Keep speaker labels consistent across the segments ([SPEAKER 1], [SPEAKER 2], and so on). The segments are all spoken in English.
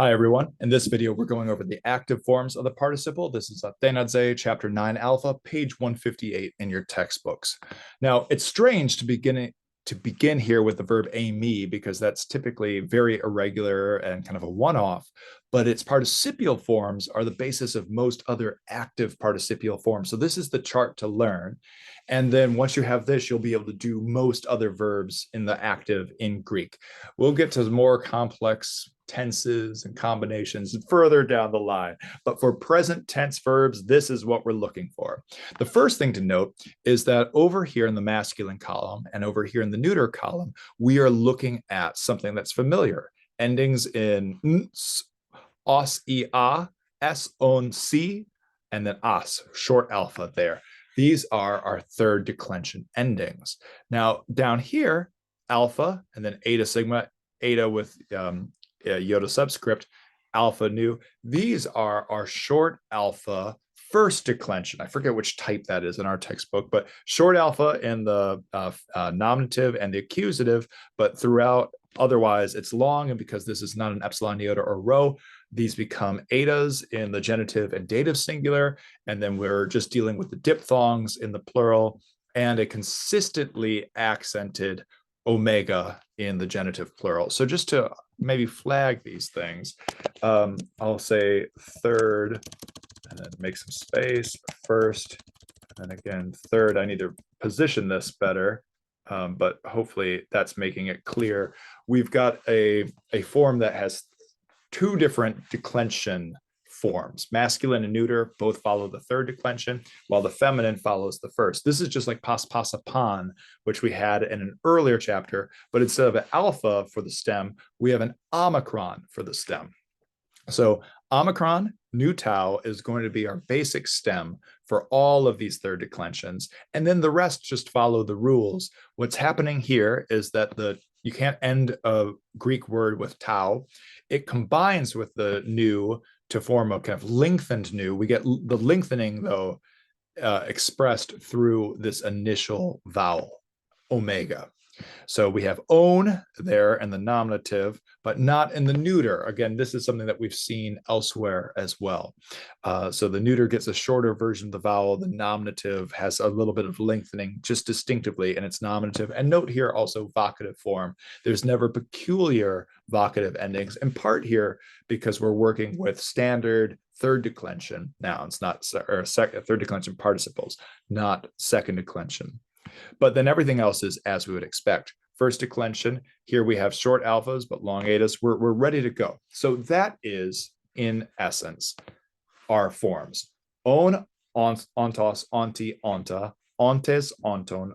[SPEAKER 1] Hi, everyone. In this video, we're going over the active forms of the participle. This is Athenaze, chapter 9 alpha, page 158 in your textbooks. Now, it's strange to begin here with the verb aimi because that's typically very irregular and kind of a one-off, but its participial forms are the basis of most other active participial forms. So this is the chart to learn. And then once you have this, you'll be able to do most other verbs in the active in Greek. We'll get to more complex tenses and combinations further down the line. But for present tense verbs, this is what we're looking for. The first thing to note is that over here in the masculine column and over here in the neuter column, we are looking at something that's familiar. Endings in ns, os, ia, s, on, c, and then as, short alpha there. These are our third declension endings. Now, down here, alpha, and then eta sigma, eta with iota subscript, alpha nu. These are our short alpha first declension. I forget which type that is in our textbook, but short alpha in the nominative and the accusative, but throughout otherwise it's long. And because this is not an epsilon iota or rho, these become etas in the genitive and dative singular. And then we're just dealing with the diphthongs in the plural and a consistently accented omega in the genitive plural. So just to maybe flag these things, I'll say third, and then make some space, first, and then again, third. I need to position this better, but hopefully that's making it clear. We've got a form that has two different declension forms. Masculine and neuter both follow the third declension, while the feminine follows the first. This is just like pas pan, which we had in an earlier chapter, but instead of an alpha for the stem, we have an omicron for the stem. So omicron, nu tau, is going to be our basic stem for all of these third declensions. And then the rest just follow the rules. What's happening here is that you can't end a Greek word with tau. It combines with the nu to form a kind of lengthened nu. We get the lengthening, though, expressed through this initial vowel, omega. So we have own there in the nominative, but not in the neuter. Again, this is something that we've seen elsewhere as well. So the neuter gets a shorter version of the vowel. The nominative has a little bit of lengthening just distinctively in its nominative. And note here also vocative form. There's never peculiar vocative endings, in part here because we're working with standard third declension nouns, not or third declension participles, not second declension. But then everything else is as we would expect. First declension, here we have short alphas, but long etas. We're ready to go. So that is, in essence, our forms. On, ontos, onti, onta, ontes, onton,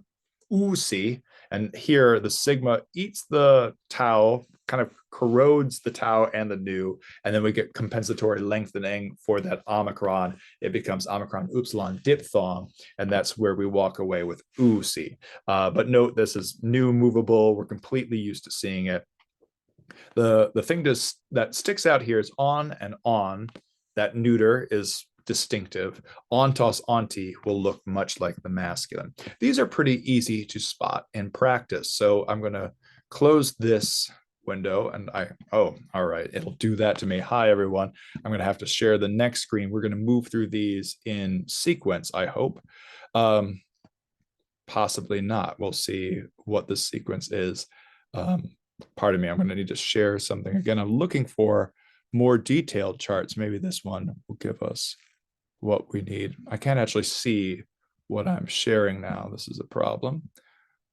[SPEAKER 1] usi. And here the sigma eats the tau, kind of corrodes the tau and the nu, and then we get compensatory lengthening for that omicron. It becomes omicron upsilon diphthong, and that's where we walk away with usi. But note, this is new movable. We're completely used to seeing it. The thing that sticks out here is on and on. That neuter is distinctive. Ontos, onti will look much like the masculine. These are pretty easy to spot in practice. So I'm going to close this window and all right, it'll do that to me. Hi, everyone. I'm going to have to share the next screen. We're going to move through these in sequence, I hope. Possibly not. We'll see what the sequence is. Pardon me, I'm going to need to share something. Again, I'm looking for more detailed charts. Maybe this one will give us what we need. I can't actually see what I'm sharing now. This is a problem.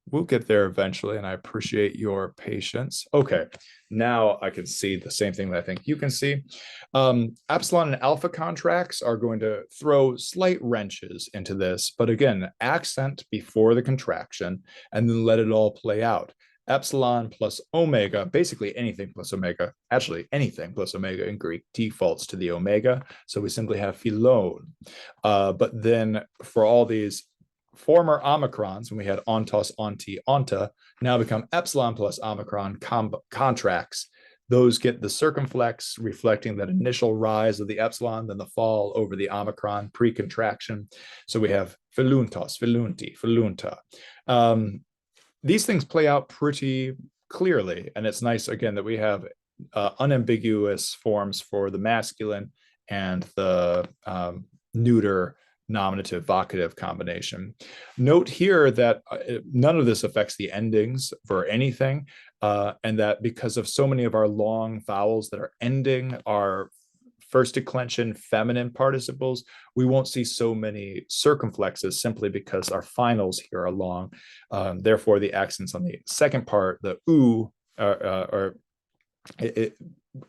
[SPEAKER 1] We'll get there eventually, and I appreciate your patience. Okay, now I can see the same thing that I think you can see. Epsilon and alpha contracts are going to throw slight wrenches into this, but again, accent before the contraction, and then let it all play out. Epsilon plus omega, basically anything plus omega, actually anything plus omega in Greek defaults to the omega. So we simply have philon. But then for all these former omicrons, when we had ontos, onti, onta, now become epsilon plus omicron contracts. Those get the circumflex, reflecting that initial rise of the epsilon, then the fall over the omicron pre-contraction. So we have philuntos, philunti, philunta. These things play out pretty clearly, and it's nice again that we have unambiguous forms for the masculine and the neuter nominative vocative combination. Note here that none of this affects the endings for anything, and that because of so many of our long vowels that are ending our first declension feminine participles, we won't see so many circumflexes simply because our finals here are long. Therefore, the accents on the second part, the oo,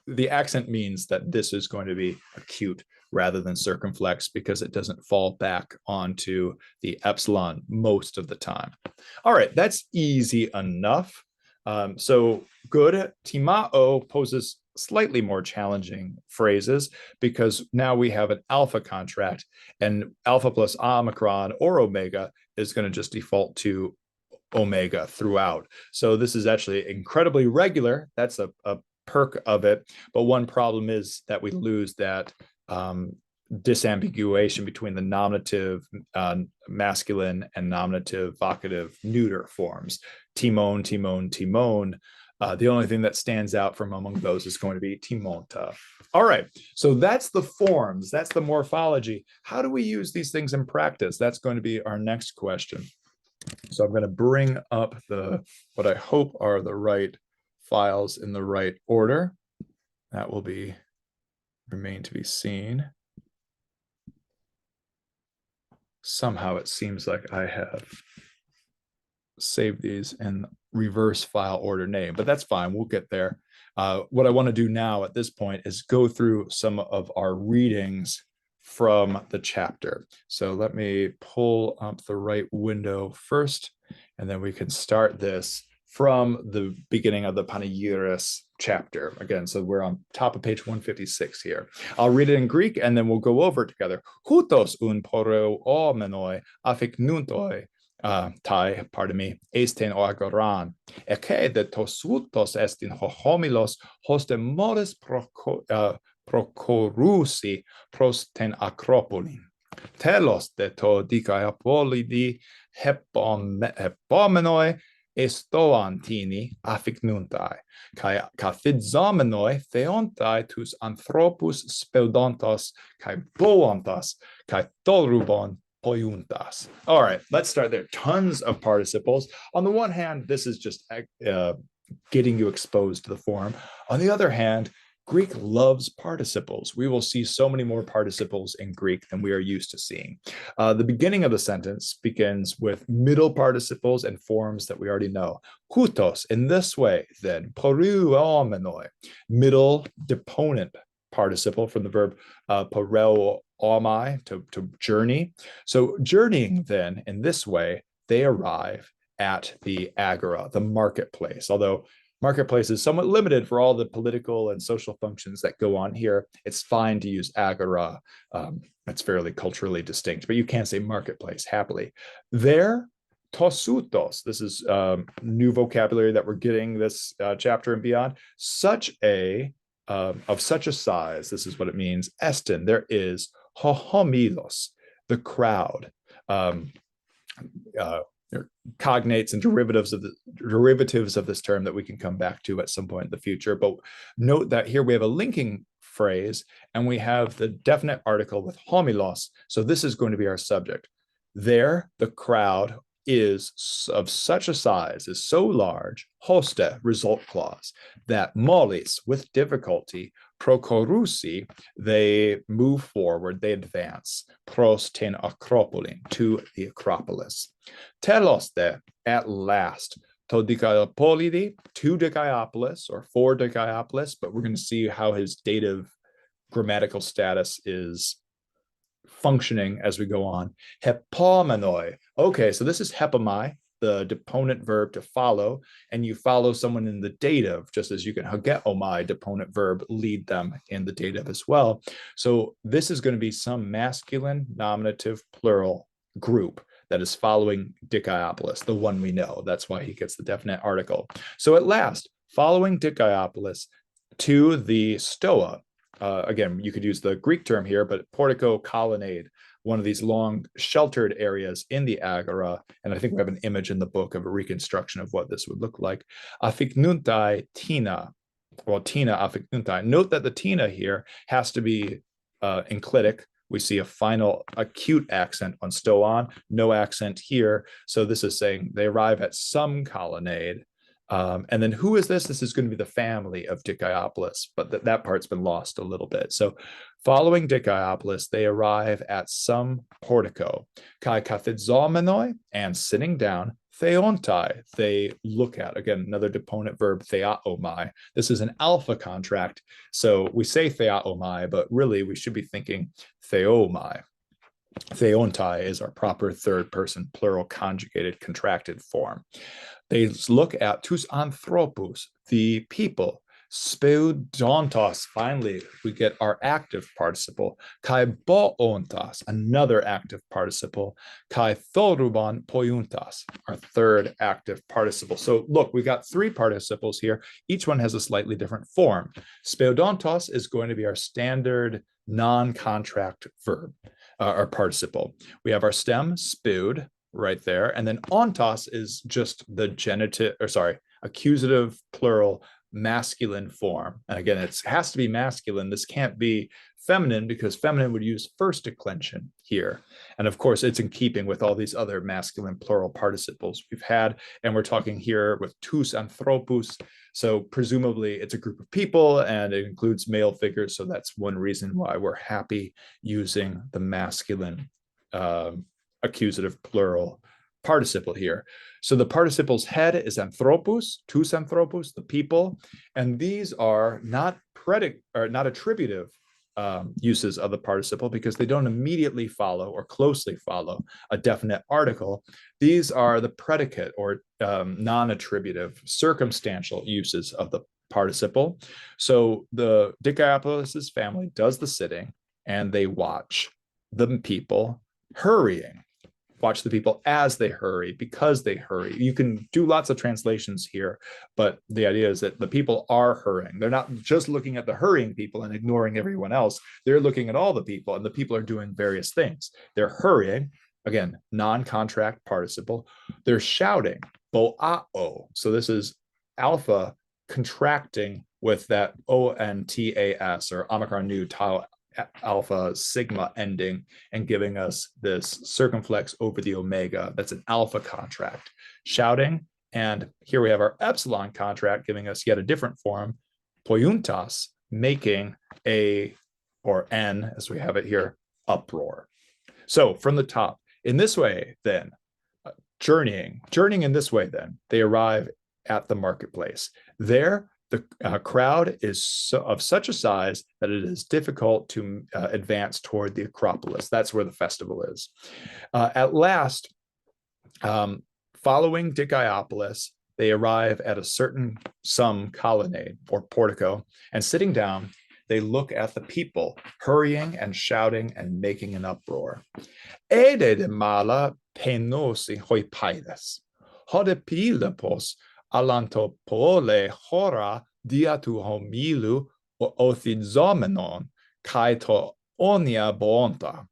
[SPEAKER 1] the accent means that this is going to be acute rather than circumflex because it doesn't fall back onto the epsilon most of the time. All right, that's easy enough. So good. Timao poses slightly more challenging phrases because now we have an alpha contract, and alpha plus omicron or omega is going to just default to omega throughout. So this is actually incredibly regular. That's a perk of it. But one problem is that we lose that disambiguation between the nominative masculine and nominative vocative neuter forms. Timon, Timon, Timon. The only thing that stands out from among those is going to be Timonta. All right, so that's the forms, that's the morphology. How do we use these things in practice? That's going to be our next question. So I'm going to bring up what I hope are the right files in the right order. That will remain to be seen. Somehow it seems like I have saved these in reverse file order name, but that's fine. We'll get there. What I want to do now at this point is go through some of our readings from the chapter. So let me pull up the right window first, and then we can start this from the beginning of the Panegyris chapter. Again, so we're on top of page 156 here. I'll read it in Greek, and then we'll go over it together. Houtos un poreu omenoi afiknuntoi tai, pardon me, esten o agoran, eke de tosutos estin hohomilos hoste modus procorusi pros ten acropolin. Telos de to dikaiapolidi hepomenoi estoantini afiknuntai, kai kathidzomenoi theontai tus anthropus speudontos, kai boontos, kai tolrubon poiuntas. All right, let's start there. Tons of participles. On the one hand, this is just getting you exposed to the form. On the other hand, Greek loves participles. We will see so many more participles in Greek than we are used to seeing. The beginning of the sentence begins with middle participles and forms that we already know. Houtos, in this way, then, poreuomenoi, middle deponent participle from the verb poreuomai, to journey. So journeying then, in this way, they arrive at the agora, the marketplace. Although marketplace is somewhat limited for all the political and social functions that go on here, it's fine to use agora. That's fairly culturally distinct, but you can say marketplace happily. There, tosutos, this is new vocabulary that we're getting this chapter and beyond, of such a size, this is what it means, estin, there is, hohomilos, the crowd. Cognates and derivatives of this term that we can come back to at some point in the future. But note that here we have a linking phrase and we have the definite article with homilos. So this is going to be our subject. There, the crowd is of such a size, is so large, hoste, result clause, that molis, with difficulty, procorusi, they move forward, they advance, pros ten acropolin, to the Acropolis. Teloste, at last, to Dikaiapolidi, to Dikaiapolis, or for Dikaiapolis, but we're going to see how his dative grammatical status is functioning as we go on. Hepomenoi. Okay, so this is hepomai, the deponent verb to follow, and you follow someone in the dative, just as you can hageomai, deponent verb, lead them in the dative as well. So this is going to be some masculine nominative plural group that is following Dikaiapolis, the one we know. That's why he gets the definite article. So at last, following Dikaiapolis to the Stoa. Again, you could use the Greek term here, but portico colonnade, one of these long sheltered areas in the agora. And I think we have an image in the book of a reconstruction of what this would look like. Afiknuntai tina, Well, tina affectuntai. Note that the tina here has to be enclitic. We see a final acute accent on stoon, no accent here. So this is saying they arrive at some colonnade. And then who is this? This is going to be the family of Dicæopolis, but that part's been lost a little bit. So following Dicæopolis, they arrive at some portico. Kai kathizomenoi, and sitting down, theontai, they look at. Again, another deponent verb, theaomai. This is an alpha contract. So we say theaomai, but really we should be thinking theomai. Theontai is our proper third person plural conjugated contracted form. They look at tous anthropos, the people. Speudontos, finally, we get our active participle. Kai boontas, another active participle. Kai thoruban poiuntas, our third active participle. So look, we got three participles here. Each one has a slightly different form. Speudontos is going to be our standard non-contract verb, our participle. We have our stem, speud, right there. And then ontos is just the genitive, or sorry, accusative plural masculine form. And again, it has to be masculine. This can't be feminine because feminine would use first declension here. And of course, it's in keeping with all these other masculine plural participles we've had. And we're talking here with tous anthropos. So presumably it's a group of people and it includes male figures. So that's one reason why we're happy using the masculine accusative plural participle here. So the participle's head is anthropos, tous anthropos, the people, and these are not attributive uses of the participle because they don't immediately follow or closely follow a definite article. These are the predicate or non-attributive circumstantial uses of the participle. So the Dicæopolis' family does the sitting and they watch the people hurrying. Watch the people as they hurry, because they hurry. You can do lots of translations here, but the idea is that the people are hurrying. They're not just looking at the hurrying people and ignoring everyone else. They're looking at all the people, and the people are doing various things. They're hurrying, again, non-contract participle. They're shouting, bo'ao. So this is alpha contracting with that ontas or omicron nu tau alpha sigma ending and giving us this circumflex over the omega. That's an alpha contract. Shouting, and here we have our epsilon contract giving us yet a different form, poiuntas, making a, or n, as we have it here, uproar. So from the top, in this way then, journeying in this way then, they arrive at the marketplace. There, the crowd is of such a size that it is difficult to advance toward the Acropolis. That's where the festival is. At last, following Dicæopolis, they arrive at a some colonnade or portico, and sitting down, they look at the people hurrying and shouting and making an uproar. Ede de mala penosi hoipaides, hodepilapos alantopole hora diatu homilu othizomenon kai to onia bonta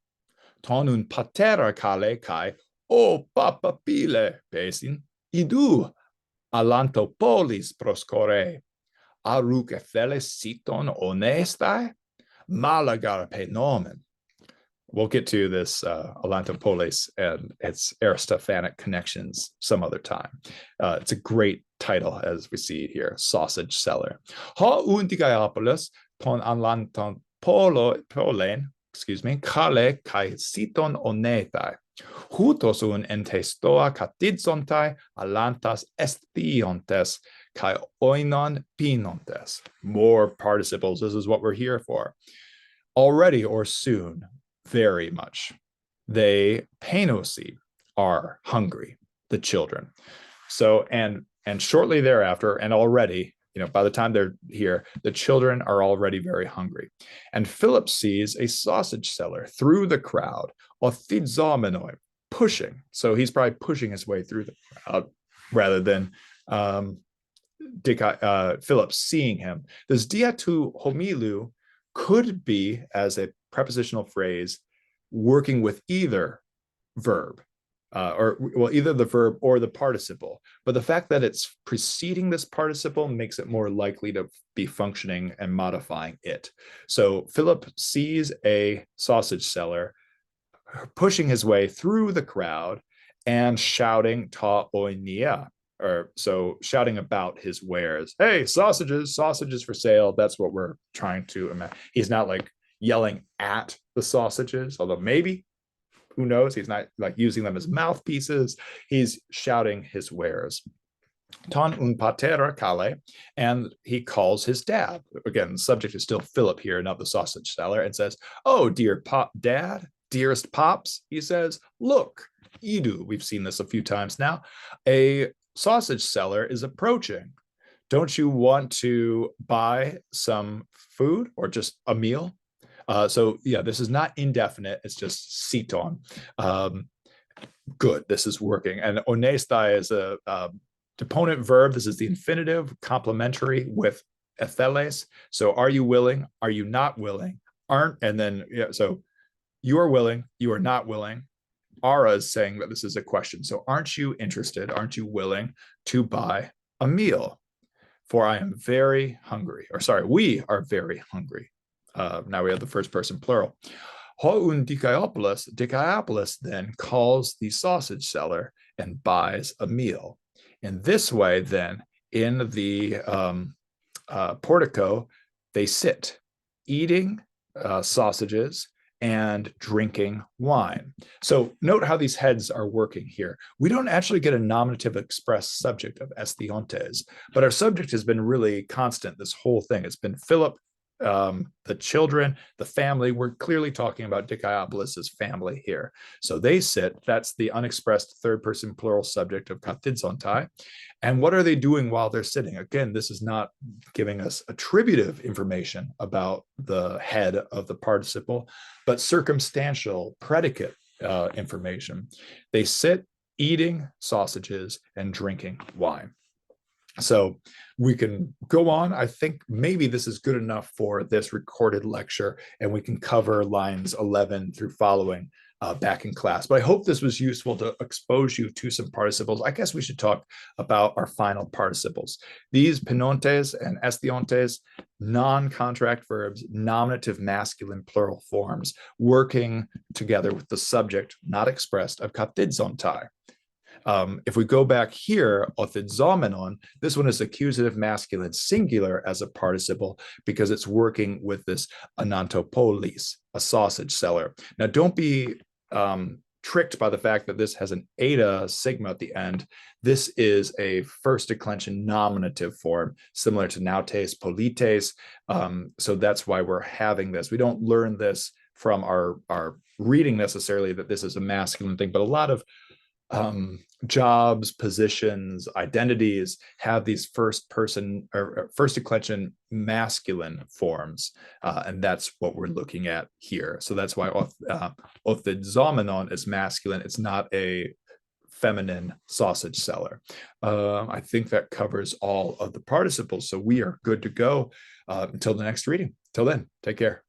[SPEAKER 1] tonun patera kale kai o papapile pesin idu alantopolis proscore aruk etheles siton onestai malagar penomen. We'll get to this Alantopolis and its Aristophanic connections some other time. It's a great title, as we see here, Sausage Seller. Ha Dicæopolis ton Alantopolen, kale kai siton onetai. Hutos un entestoa katidzontai alantas estiontes kai oinon pinontes. More participles. This is what we're here for. Already or soon. Very much. They penosi are hungry, the children. So and shortly thereafter, and already, by the time they're here, the children are already very hungry. And Philip sees a sausage seller through the crowd, othizomenoi, pushing. So he's probably pushing his way through the crowd rather than Philip seeing him. This diatu homilu could be as a prepositional phrase working with either verb. or well, either the verb or the participle. But the fact that it's preceding this participle makes it more likely to be functioning and modifying it. So Philip sees a sausage seller pushing his way through the crowd and shouting ta oinia, or so shouting about his wares. Hey, sausages, sausages for sale. That's what we're trying to imagine. He's not like yelling at the sausages, although maybe, who knows? He's not like using them as mouthpieces. He's shouting his wares. Ton un pater cale, and he calls his dad. Again, the subject is still Philip here, not the sausage seller, and says, "Oh, dear dad, dearest pops," he says, "look, Edu," we've seen this a few times now, "a sausage seller is approaching. Don't you want to buy some food or just a meal?" So yeah, this is not indefinite. It's just siton. Good, this is working. And onestai is a deponent verb. This is the infinitive, complementary with Athenaze. So are you willing? Are you not willing? Aren't, and then, yeah, so you are willing, you are not willing. Ara is saying that this is a question. So aren't you interested? Aren't you willing to buy a meal? For I am very hungry. Or sorry, we are very hungry. Now we have the first person plural. Houn Dicaiopoulos then calls the sausage seller and buys a meal. In this way, then, in the portico, they sit, eating sausages and drinking wine. So note how these heads are working here. We don't actually get a nominative express subject of estiontes, but our subject has been really constant this whole thing. It's been Philip, the children, the family. We're clearly talking about Dicaiopoulos' family here. So they sit, that's the unexpressed third person plural subject of kathidzontai. And what are they doing while they're sitting? Again, this is not giving us attributive information about the head of the participle, but circumstantial predicate information. They sit eating sausages and drinking wine. So we can go on. I think maybe this is good enough for this recorded lecture, and we can cover lines 11 through following back in class. But I hope this was useful to expose you to some participles. I guess we should talk about our final participles. These penontes and estiontes, non-contract verbs, nominative masculine plural forms, working together with the subject not expressed of kathidzontai. If we go back here, othidzomenon, this one is accusative masculine singular as a participle because it's working with this anantopolis, a sausage seller. Now, don't be tricked by the fact that this has an eta sigma at the end. This is a first declension nominative form, similar to nautes, polites. So that's why we're having this. We don't learn this from our reading necessarily that this is a masculine thing, but a lot of jobs, positions, identities have these first person or first declension masculine forms, and that's what we're looking at here. So that's why othidzomenon is masculine. It's not a feminine sausage seller. I think that covers all of the participles. So we are good to go until the next reading. Till then, take care.